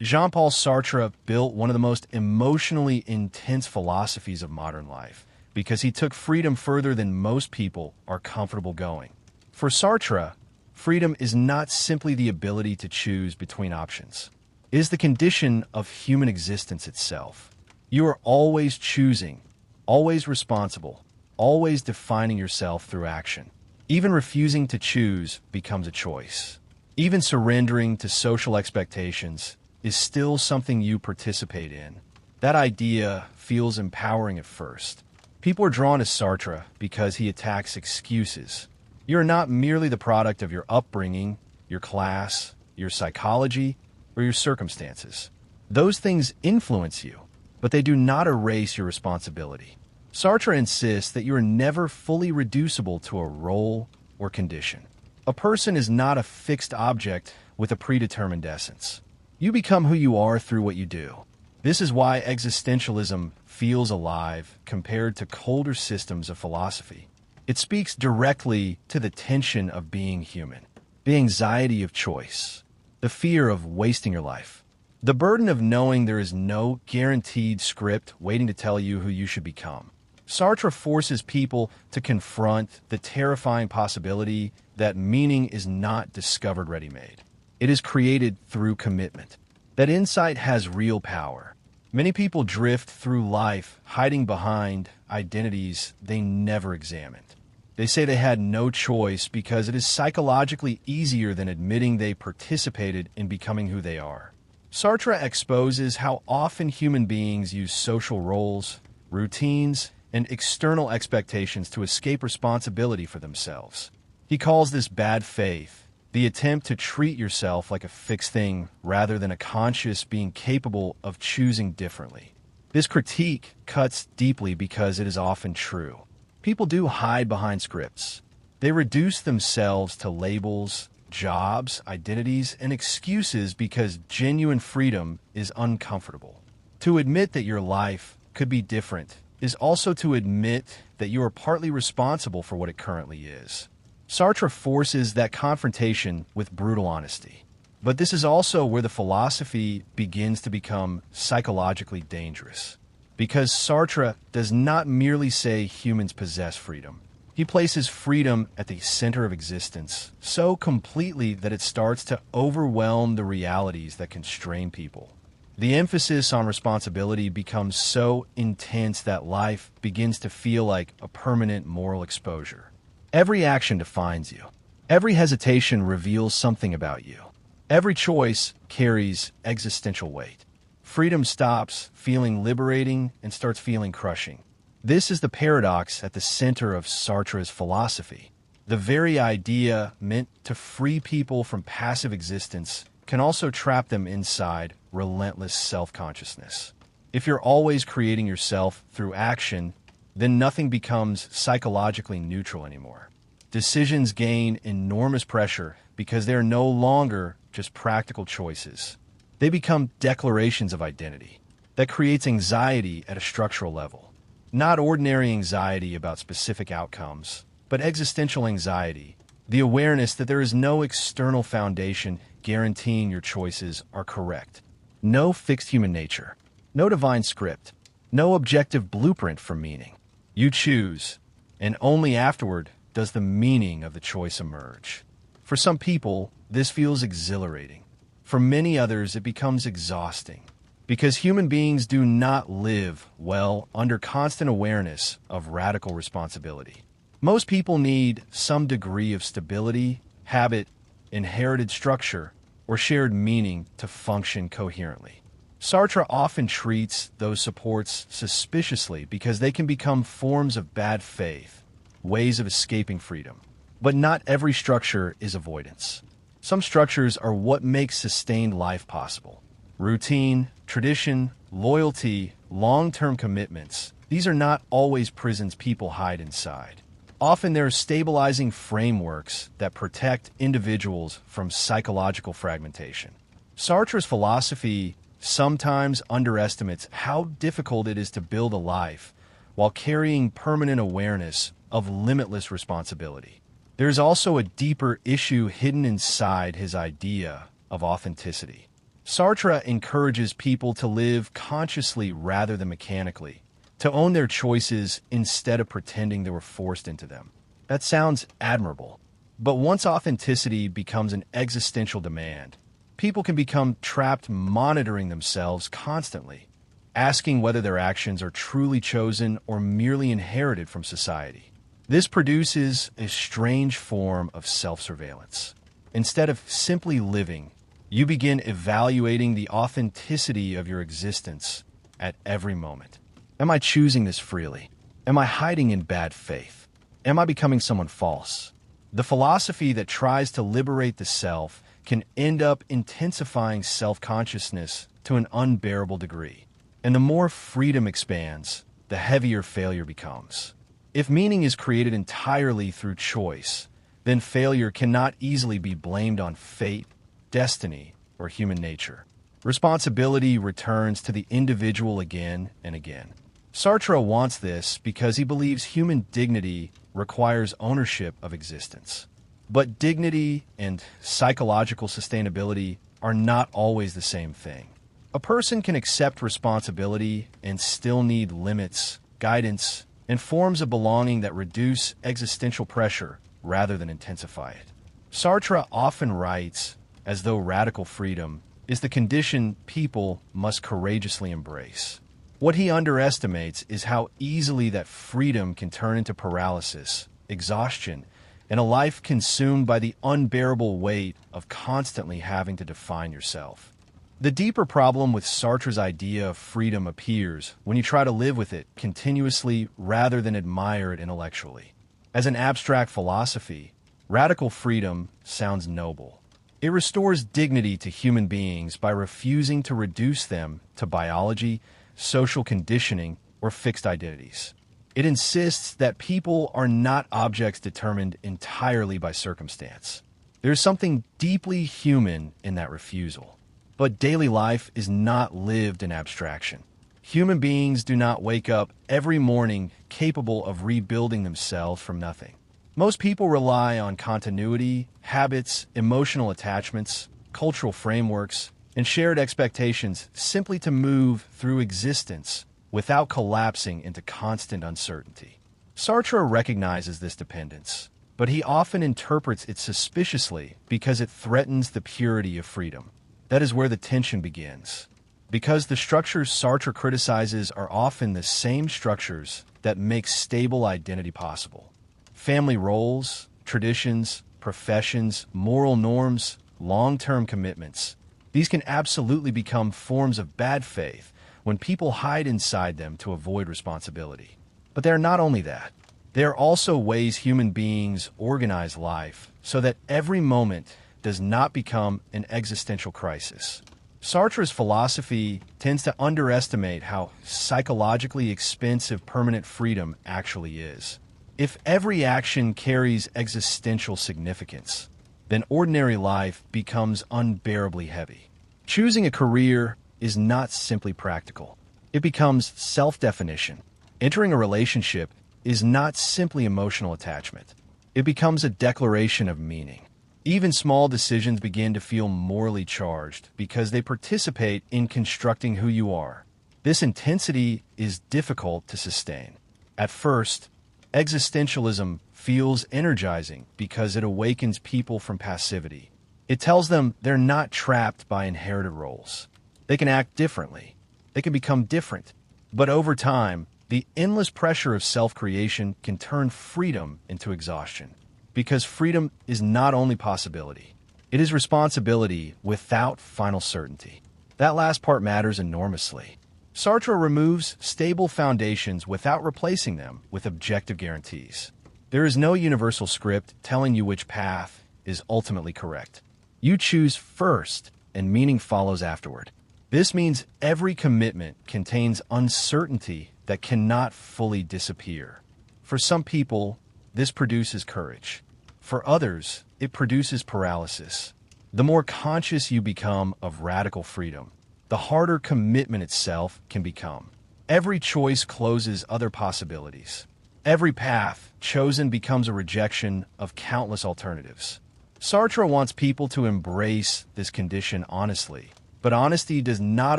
Jean-Paul Sartre built one of the most emotionally intense philosophies of modern life because he took freedom further than most people are comfortable going. For Sartre, freedom is not simply the ability to choose between options. It is the condition of human existence itself. You are always choosing, always responsible, always defining yourself through action. Even refusing to choose becomes a choice. Even surrendering to social expectations is still something you participate in. That idea feels empowering at first. People are drawn to Sartre because he attacks excuses. You are not merely the product of your upbringing, your class, your psychology, or your circumstances. Those things influence you, but they do not erase your responsibility. Sartre insists that you are never fully reducible to a role or condition. A person is not a fixed object with a predetermined essence. You become who you are through what you do. This is why existentialism feels alive compared to colder systems of philosophy. It speaks directly to the tension of being human, the anxiety of choice, the fear of wasting your life, the burden of knowing there is no guaranteed script waiting to tell you who you should become. Sartre forces people to confront the terrifying possibility that meaning is not discovered ready-made. It is created through commitment. That insight has real power. Many people drift through life hiding behind identities they never examined. They say they had no choice because it is psychologically easier than admitting they participated in becoming who they are. Sartre exposes how often human beings use social roles, routines, and external expectations to escape responsibility for themselves. He calls this bad faith, the attempt to treat yourself like a fixed thing rather than a conscious being capable of choosing differently. This critique cuts deeply because it is often true. People do hide behind scripts. They reduce themselves to labels, jobs, identities, and excuses because genuine freedom is uncomfortable. To admit that your life could be different is also to admit that you are partly responsible for what it currently is. Sartre forces that confrontation with brutal honesty. But this is also where the philosophy begins to become psychologically dangerous. Because Sartre does not merely say humans possess freedom. He places freedom at the center of existence so completely that it starts to overwhelm the realities that constrain people. The emphasis on responsibility becomes so intense that life begins to feel like a permanent moral exposure. Every action defines you. Every hesitation reveals something about you. Every choice carries existential weight. Freedom stops feeling liberating and starts feeling crushing. This is the paradox at the center of Sartre's philosophy. The very idea meant to free people from passive existence can also trap them inside relentless self-consciousness. If you're always creating yourself through action, then nothing becomes psychologically neutral anymore. Decisions gain enormous pressure because they are no longer just practical choices. They become declarations of identity. That creates anxiety at a structural level. Not ordinary anxiety about specific outcomes, but existential anxiety, the awareness that there is no external foundation guaranteeing your choices are correct. No fixed human nature, no divine script, no objective blueprint for meaning. You choose, and only afterward does the meaning of the choice emerge. For some people, this feels exhilarating. For many others, it becomes exhausting. Because human beings do not live well under constant awareness of radical responsibility. Most people need some degree of stability, habit, inherited structure, or shared meaning to function coherently. Sartre often treats those supports suspiciously because they can become forms of bad faith, ways of escaping freedom. But not every structure is avoidance. Some structures are what makes sustained life possible. Routine, tradition, loyalty, long-term commitments, these are not always prisons people hide inside. Often there are stabilizing frameworks that protect individuals from psychological fragmentation. Sartre's philosophy sometimes underestimates how difficult it is to build a life while carrying permanent awareness of limitless responsibility. There is also a deeper issue hidden inside his idea of authenticity. Sartre encourages people to live consciously rather than mechanically, to own their choices instead of pretending they were forced into them. That sounds admirable. But once authenticity becomes an existential demand, people can become trapped monitoring themselves constantly, asking whether their actions are truly chosen or merely inherited from society. This produces a strange form of self-surveillance. Instead of simply living, you begin evaluating the authenticity of your existence at every moment. Am I choosing this freely? Am I hiding in bad faith? Am I becoming someone false? The philosophy that tries to liberate the self can end up intensifying self-consciousness to an unbearable degree. And the more freedom expands, the heavier failure becomes. If meaning is created entirely through choice, then failure cannot easily be blamed on fate, destiny, or human nature. Responsibility returns to the individual again and again. Sartre wants this because he believes human dignity requires ownership of existence. But dignity and psychological sustainability are not always the same thing. A person can accept responsibility and still need limits, guidance, and forms of belonging that reduce existential pressure rather than intensify it. Sartre often writes as though radical freedom is the condition people must courageously embrace. What he underestimates is how easily that freedom can turn into paralysis, exhaustion, and a life consumed by the unbearable weight of constantly having to define yourself. The deeper problem with Sartre's idea of freedom appears when you try to live with it continuously rather than admire it intellectually. As an abstract philosophy, radical freedom sounds noble. It restores dignity to human beings by refusing to reduce them to biology, social conditioning, or fixed identities. It insists that people are not objects determined entirely by circumstance. There's something deeply human in that refusal. But daily life is not lived in abstraction. Human beings do not wake up every morning capable of rebuilding themselves from nothing. Most people rely on continuity, habits, emotional attachments, cultural frameworks, and shared expectations simply to move through existence without collapsing into constant uncertainty. Sartre recognizes this dependence, but he often interprets it suspiciously because it threatens the purity of freedom. That is where the tension begins. Because the structures Sartre criticizes are often the same structures that make stable identity possible. Family roles, traditions, professions, moral norms, long-term commitments. These can absolutely become forms of bad faith when people hide inside them to avoid responsibility. But they are not only that. They are also ways human beings organize life so that every moment does not become an existential crisis. Sartre's philosophy tends to underestimate how psychologically expensive permanent freedom actually is. If every action carries existential significance, then ordinary life becomes unbearably heavy. Choosing a career is not simply practical. It becomes self-definition. Entering a relationship is not simply emotional attachment. It becomes a declaration of meaning. Even small decisions begin to feel morally charged because they participate in constructing who you are. This intensity is difficult to sustain. At first, existentialism feels energizing because it awakens people from passivity. It tells them they're not trapped by inherited roles. They can act differently. They can become different. But over time, the endless pressure of self-creation can turn freedom into exhaustion. Because freedom is not only possibility, it is responsibility without final certainty. That last part matters enormously. Sartre removes stable foundations without replacing them with objective guarantees. There is no universal script telling you which path is ultimately correct. You choose first, and meaning follows afterward. This means every commitment contains uncertainty that cannot fully disappear. For some people, this produces courage. For others, it produces paralysis. The more conscious you become of radical freedom, the harder commitment itself can become. Every choice closes other possibilities. Every path chosen becomes a rejection of countless alternatives. Sartre wants people to embrace this condition honestly, but honesty does not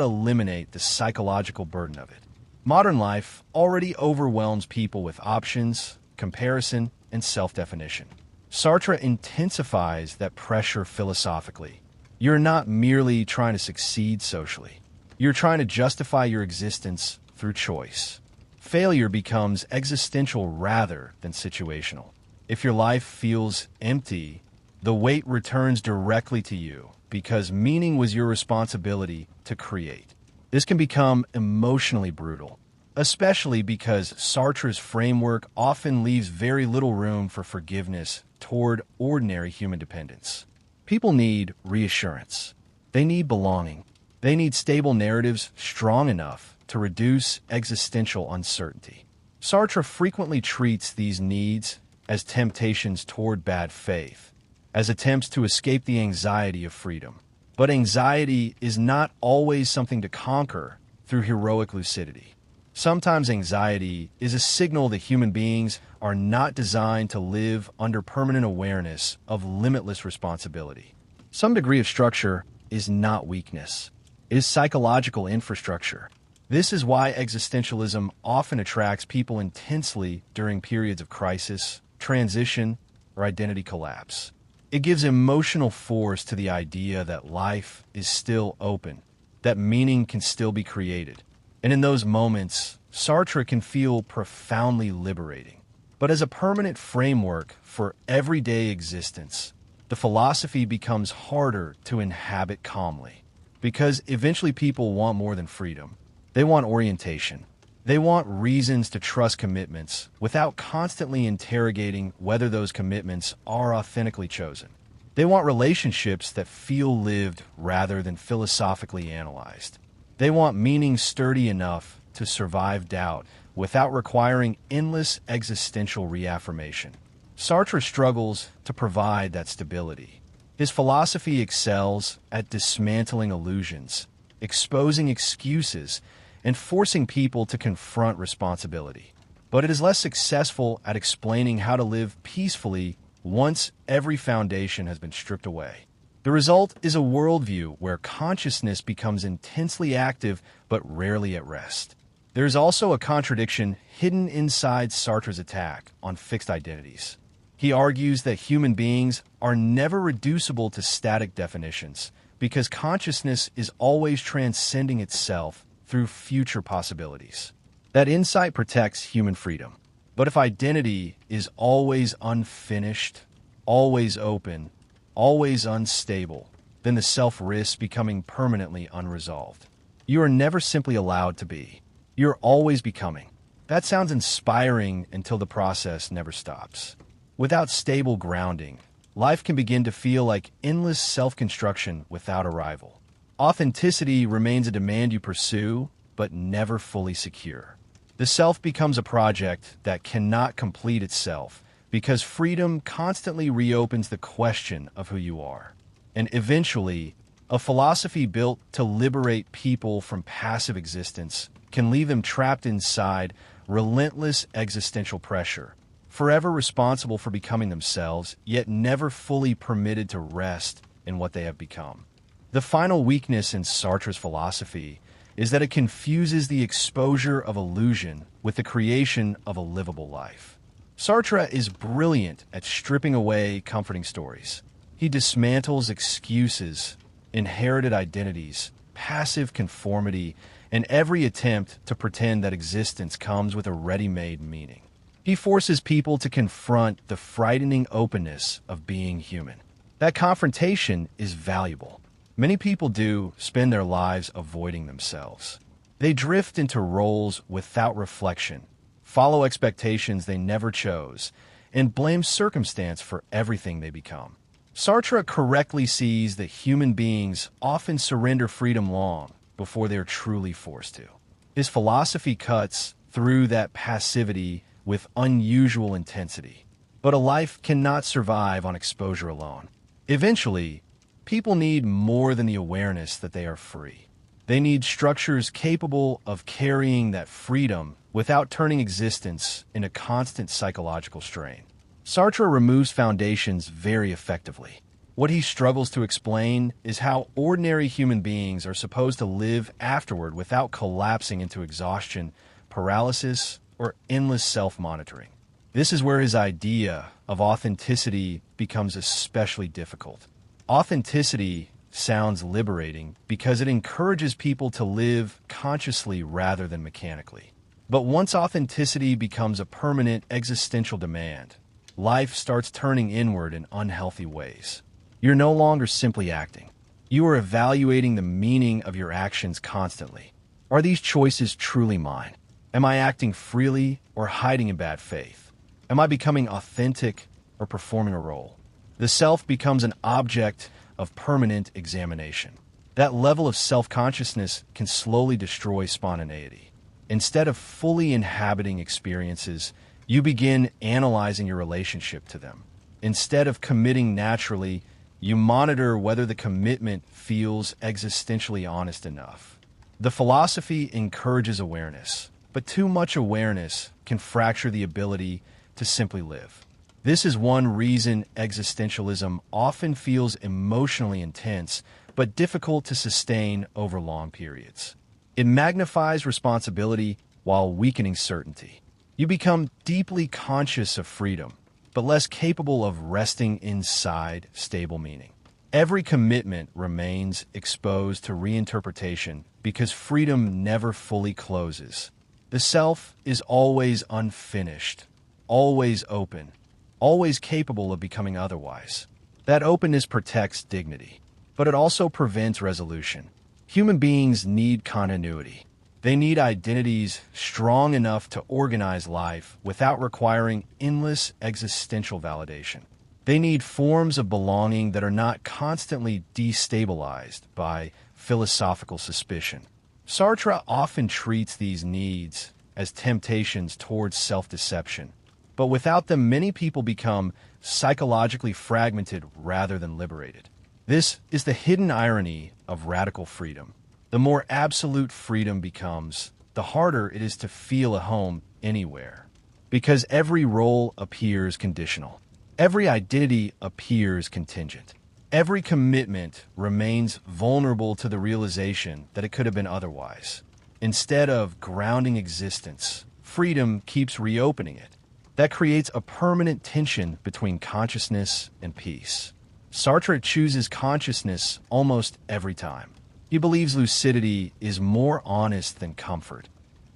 eliminate the psychological burden of it. Modern life already overwhelms people with options, comparison, and self-definition. Sartre intensifies that pressure philosophically. You're not merely trying to succeed socially. You're trying to justify your existence through choice. Failure becomes existential rather than situational. If your life feels empty, the weight returns directly to you because meaning was your responsibility to create. This can become emotionally brutal, especially because Sartre's framework often leaves very little room for forgiveness toward ordinary human dependence. People need reassurance. They need belonging. They need stable narratives strong enough to reduce existential uncertainty. Sartre frequently treats these needs as temptations toward bad faith, as attempts to escape the anxiety of freedom. But anxiety is not always something to conquer through heroic lucidity. Sometimes anxiety is a signal that human beings are not designed to live under permanent awareness of limitless responsibility. Some degree of structure is not weakness. It is psychological infrastructure. This is why existentialism often attracts people intensely during periods of crisis, transition, or identity collapse. It gives emotional force to the idea that life is still open, that meaning can still be created. And in those moments, Sartre can feel profoundly liberating. But as a permanent framework for everyday existence, the philosophy becomes harder to inhabit calmly. Because eventually people want more than freedom. They want orientation. They want reasons to trust commitments without constantly interrogating whether those commitments are authentically chosen. They want relationships that feel lived rather than philosophically analyzed. They want meaning sturdy enough to survive doubt without requiring endless existential reaffirmation. Sartre struggles to provide that stability. His philosophy excels at dismantling illusions, exposing excuses, and forcing people to confront responsibility. But it is less successful at explaining how to live peacefully once every foundation has been stripped away. The result is a worldview where consciousness becomes intensely active but rarely at rest. There is also a contradiction hidden inside Sartre's attack on fixed identities. He argues that human beings are never reducible to static definitions because consciousness is always transcending itself through future possibilities. That insight protects human freedom. But if identity is always unfinished, always open, always unstable, then the self risks becoming permanently unresolved. You are never simply allowed to be. You're always becoming. That sounds inspiring until the process never stops. Without stable grounding, life can begin to feel like endless self-construction without a rival. Authenticity remains a demand you pursue, but never fully secure. The self becomes a project that cannot complete itself because freedom constantly reopens the question of who you are. And eventually, a philosophy built to liberate people from passive existence can leave them trapped inside relentless existential pressure, forever responsible for becoming themselves, yet never fully permitted to rest in what they have become. The final weakness in Sartre's philosophy is that it confuses the exposure of illusion with the creation of a livable life. Sartre is brilliant at stripping away comforting stories. He dismantles excuses, inherited identities, passive conformity, and every attempt to pretend that existence comes with a ready-made meaning. He forces people to confront the frightening openness of being human. That confrontation is valuable. Many people do spend their lives avoiding themselves. They drift into roles without reflection, follow expectations they never chose, and blame circumstance for everything they become. Sartre correctly sees that human beings often surrender freedom long before they are truly forced to. His philosophy cuts through that passivity with unusual intensity. But a life cannot survive on exposure alone. Eventually, people need more than the awareness that they are free. They need structures capable of carrying that freedom without turning existence into constant psychological strain. Sartre removes foundations very effectively. What he struggles to explain is how ordinary human beings are supposed to live afterward without collapsing into exhaustion, paralysis, or endless self-monitoring. This is where his idea of authenticity becomes especially difficult. Authenticity sounds liberating because it encourages people to live consciously rather than mechanically. But once authenticity becomes a permanent existential demand, life starts turning inward in unhealthy ways. You're no longer simply acting. You are evaluating the meaning of your actions constantly. Are these choices truly mine? Am I acting freely or hiding in bad faith? Am I becoming authentic or performing a role? The self becomes an object of permanent examination. That level of self-consciousness can slowly destroy spontaneity. Instead of fully inhabiting experiences, you begin analyzing your relationship to them. Instead of committing naturally, you monitor whether the commitment feels existentially honest enough. The philosophy encourages awareness, but too much awareness can fracture the ability to simply live. This is one reason existentialism often feels emotionally intense, but difficult to sustain over long periods. It magnifies responsibility while weakening certainty. You become deeply conscious of freedom, but less capable of resting inside stable meaning. Every commitment remains exposed to reinterpretation because freedom never fully closes. The self is always unfinished, always open, always capable of becoming otherwise. That openness protects dignity, but it also prevents resolution. Human beings need continuity. They need identities strong enough to organize life without requiring endless existential validation. They need forms of belonging that are not constantly destabilized by philosophical suspicion. Sartre often treats these needs as temptations towards self-deception, but without them, many people become psychologically fragmented rather than liberated. This is the hidden irony of radical freedom. The more absolute freedom becomes, the harder it is to feel at home anywhere, because every role appears conditional. Every identity appears contingent. Every commitment remains vulnerable to the realization that it could have been otherwise. Instead of grounding existence, freedom keeps reopening it. That creates a permanent tension between consciousness and peace. Sartre chooses consciousness almost every time. He believes lucidity is more honest than comfort,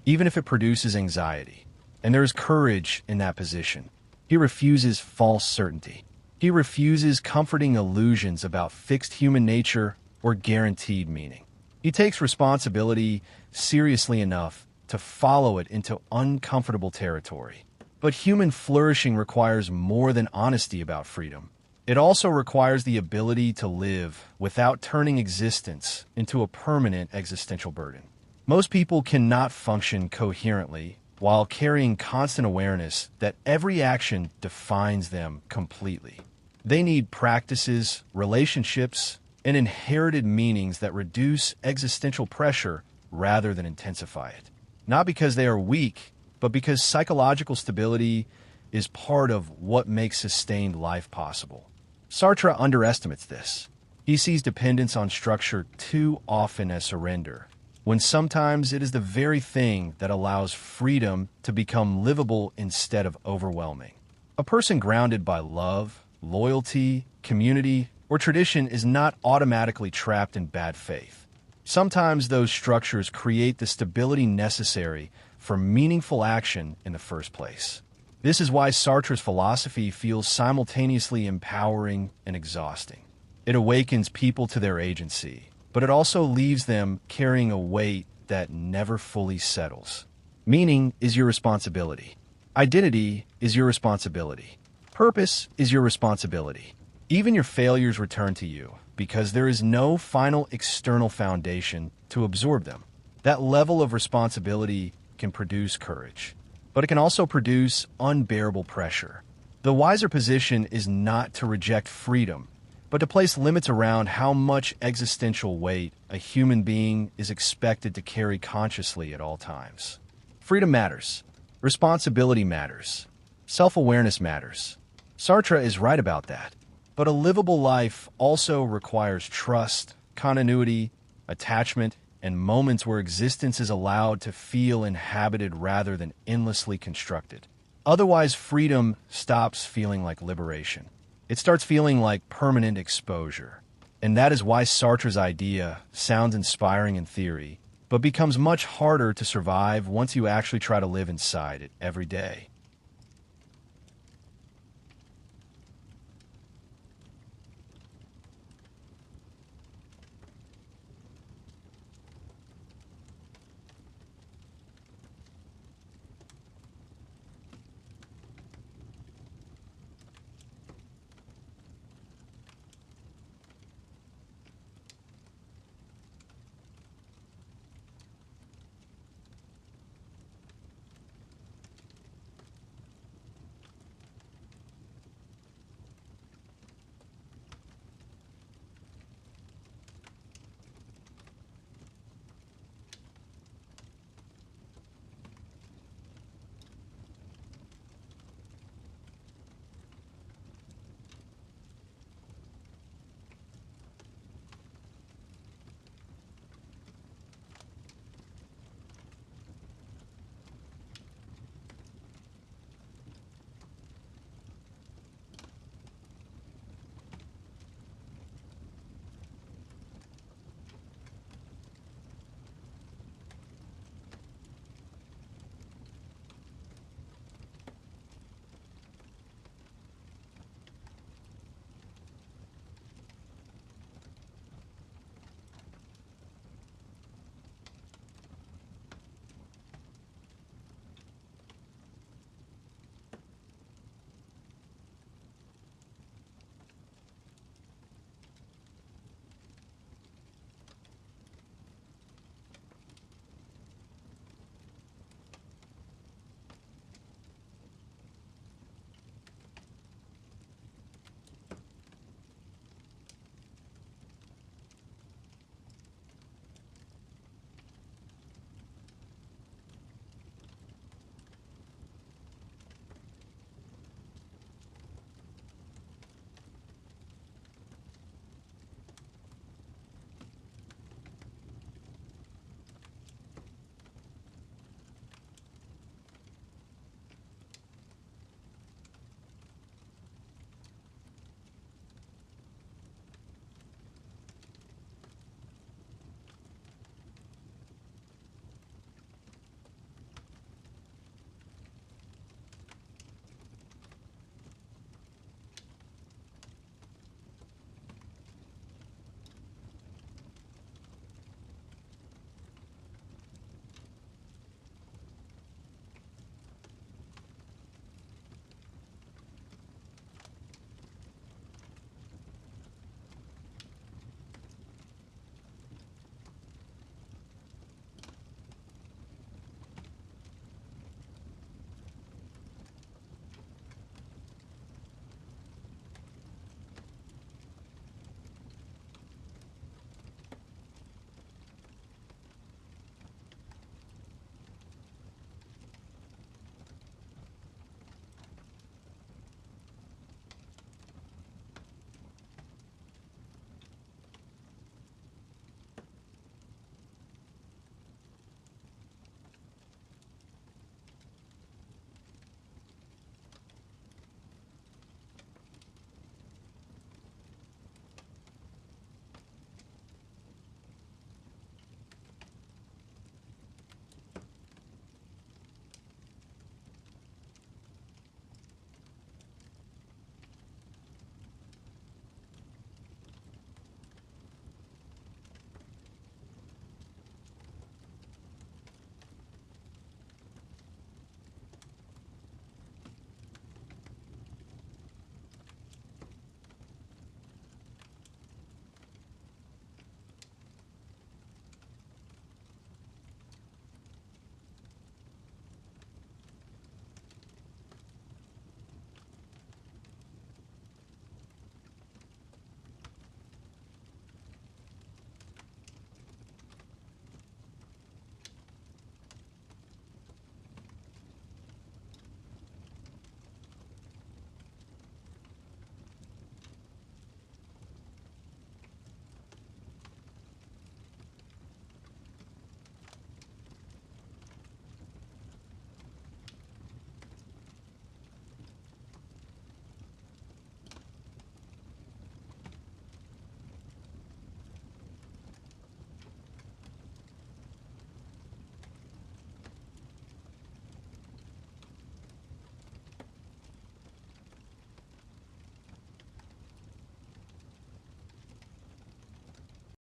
even if it produces anxiety. And there is courage in that position. He refuses false certainty. He refuses comforting illusions about fixed human nature or guaranteed meaning. He takes responsibility seriously enough to follow it into uncomfortable territory. But human flourishing requires more than honesty about freedom. It also requires the ability to live without turning existence into a permanent existential burden. Most people cannot function coherently while carrying constant awareness that every action defines them completely. They need practices, relationships, and inherited meanings that reduce existential pressure rather than intensify it. Not because they are weak, but because psychological stability is part of what makes sustained life possible. Sartre underestimates this. He sees dependence on structure too often as surrender, when sometimes it is the very thing that allows freedom to become livable instead of overwhelming. A person grounded by love, loyalty, community, or tradition is not automatically trapped in bad faith. Sometimes those structures create the stability necessary for meaningful action in the first place. This is why Sartre's philosophy feels simultaneously empowering and exhausting. It awakens people to their agency, but it also leaves them carrying a weight that never fully settles. Meaning is your responsibility. Identity is your responsibility. Purpose is your responsibility. Even your failures return to you because there is no final external foundation to absorb them. That level of responsibility can produce courage, but it can also produce unbearable pressure. The wiser position is not to reject freedom, but to place limits around how much existential weight a human being is expected to carry consciously at all times. Freedom matters. Responsibility matters. Self-awareness matters. Sartre is right about that. But a livable life also requires trust, continuity, attachment, and moments where existence is allowed to feel inhabited rather than endlessly constructed. Otherwise, freedom stops feeling like liberation. It starts feeling like permanent exposure. And that is why Sartre's idea sounds inspiring in theory, but becomes much harder to survive once you actually try to live inside it every day.